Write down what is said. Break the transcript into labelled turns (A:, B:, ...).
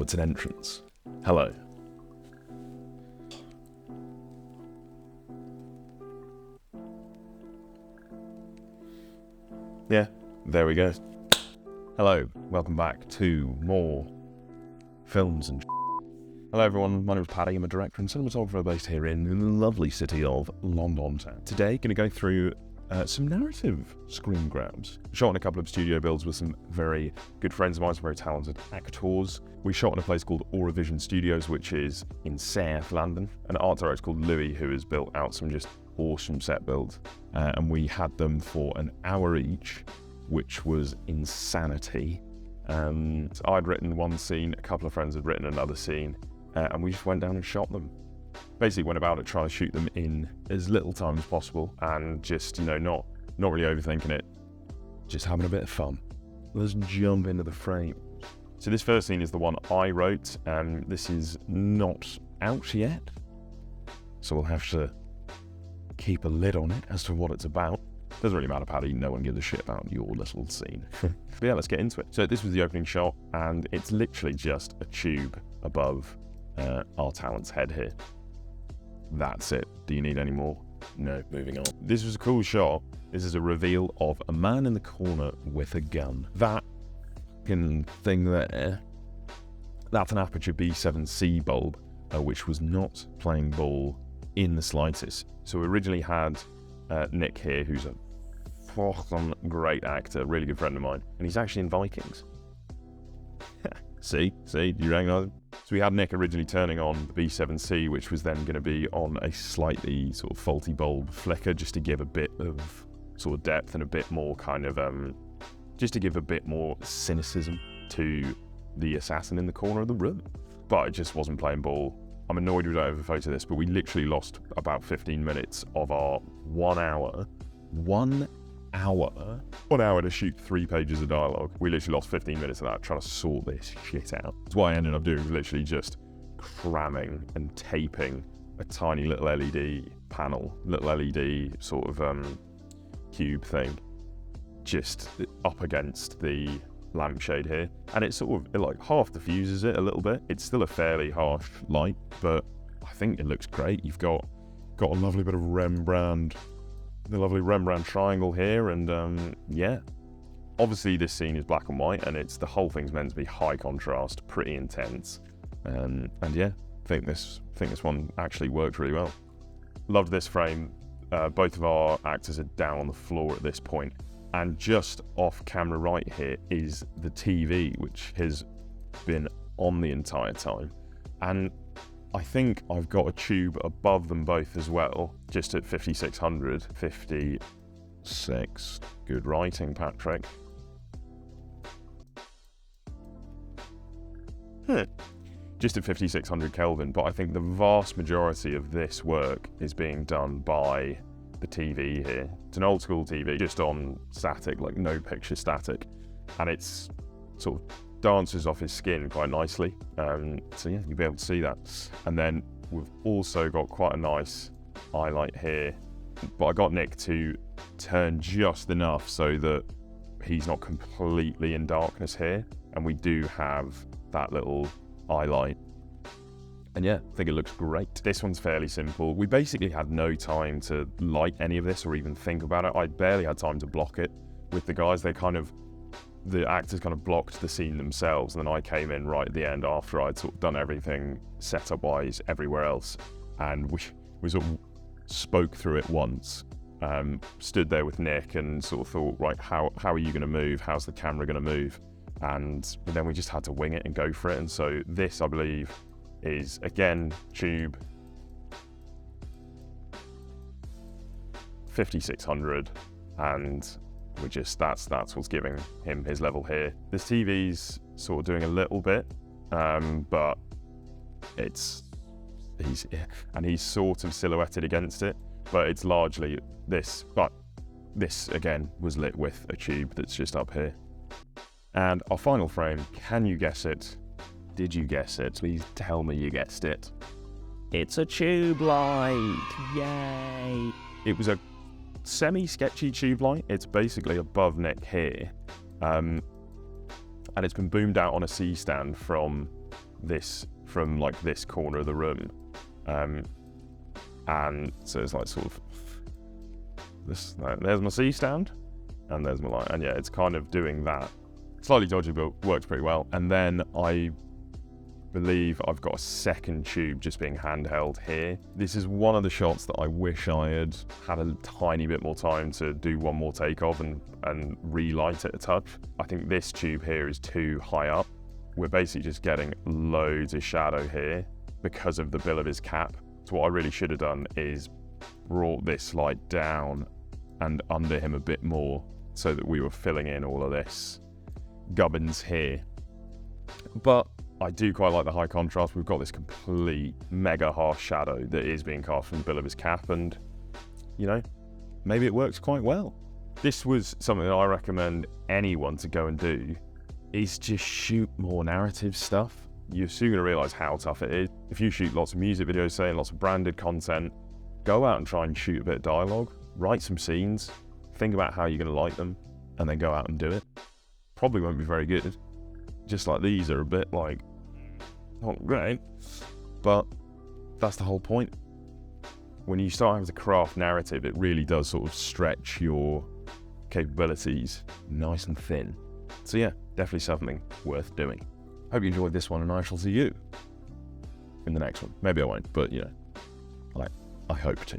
A: Oh, it's an entrance. Hello. Yeah, there we go. Hello, welcome back to more films and Hello everyone, my name is Paddy, I'm a director and cinematographer based here in the lovely city of London town. Today, going to go through some narrative screen grabs. Shot in a couple of studio builds with some very good friends of mine, some very talented actors. We shot in a place called Auravision Studios, which is in South London. An art director called Louis, who has built out some just awesome set builds. And we had them for an hour each, which was insanity. So I'd written one scene, a couple of friends had written another scene, and we just went down and shot them. Basically went about it trying to shoot them in as little time as possible and just, not really overthinking it, just having a bit of fun. Let's jump into the frame. So this first scene is the one I wrote, and this is not out yet, so we'll have to keep a lid on it as to what it's about. Doesn't really matter, Paddy, no one gives a shit about your little scene. But yeah, let's get into it. So this was the opening shot, and it's literally just a tube above our talent's head here. That's it. Do you need any more? No, moving on. This was a cool shot. This is a reveal of a man in the corner with a gun. That thing there, that's an Aperture B7C bulb, which was not playing ball in the slightest. So we originally had Nick here, who's a fucking great actor, really good friend of mine, and he's actually in Vikings. See, do you recognize him? So we had Nick originally turning on the B7C, which was then going to be on a slightly sort of faulty bulb flicker, just to give a bit of sort of depth and a bit more kind of, just to give a bit more cynicism to the assassin in the corner of the room. But it just wasn't playing ball. I'm annoyed we don't have a photo of this, but we literally lost about 15 minutes of our 1 hour to shoot 3 pages of dialogue. We literally lost 15 minutes of that trying to sort this shit out. That's what I ended up doing, was literally just cramming and taping a tiny little LED panel, little LED sort of cube thing, just up against the lampshade here, and it sort of like half diffuses it a little bit. It's still a fairly harsh light, but I think it looks great. You've got a lovely bit of Rembrandt, the lovely Rembrandt triangle here, and yeah, obviously this scene is black and white, and the whole thing's meant to be high contrast, pretty intense, and yeah, I think this one actually worked really well. Loved this frame. Both of our actors are down on the floor at this point. And just off camera right here is the TV, which has been on the entire time. And I think I've got a tube above them both as well, just at 5600. 56. Good writing, Patrick. Just at 5600 Kelvin, but I think the vast majority of this work is being done by the TV here. It's an old school TV, just on static, like no picture static, and it's sort of dances off his skin quite nicely. So yeah, you'll be able to see that. And then we've also got quite a nice highlight here, but I got Nick to turn just enough so that he's not completely in darkness here, and we do have that little highlight. And yeah, I think it looks great. This one's fairly simple. We basically had no time to light any of this or even think about it. I barely had time to block it with the guys. The actors kind of blocked the scene themselves, and then I came in right at the end after I'd sort of done everything setup-wise everywhere else, and we sort of spoke through it once. Stood there with Nick and sort of thought, right, how are you going to move? How's the camera going to move? And then we just had to wing it and go for it. And so this, I believe, is again tube 5600, and that's what's giving him his level here. This TV's sort of doing a little bit, but he's sort of silhouetted against it, but it's largely this. But this again was lit with a tube that's just up here. And our final frame, can you guess it? Did you guess it? Please tell me you guessed it. It's a tube light! Yay! It was a semi-sketchy tube light. It's basically above Nick here. And it's been boomed out on a C-stand from this from like this corner of the room. And so it's like sort of this, there's my C stand and there's my light. And yeah, it's kind of doing that. Slightly dodgy, but works pretty well. And then I believe I've got a second tube just being handheld here. This is one of the shots that I wish I had had a tiny bit more time to do one more take of and relight it a touch. I think this tube here is too high up. We're basically just getting loads of shadow here because of the bill of his cap. So what I really should have done is brought this light down and under him a bit more so that we were filling in all of this gubbins here. But I do quite like the high contrast. We've got this complete mega harsh shadow that is being cast from the bill of his cap, and you know, maybe it works quite well. This was something that I recommend anyone to go and do, is just shoot more narrative stuff. You're soon going to realise how tough it is. If you shoot lots of music videos, say, and lots of branded content, go out and try and shoot a bit of dialogue, write some scenes, think about how you're going to light them, and then go out and do it. Probably won't be very good. Just like these are a bit like, not great, but that's the whole point. When you start having to craft narrative, it really does sort of stretch your capabilities nice and thin. So yeah, definitely something worth doing. Hope you enjoyed this one, and I shall see you in the next one. Maybe I won't, but you know, I hope to.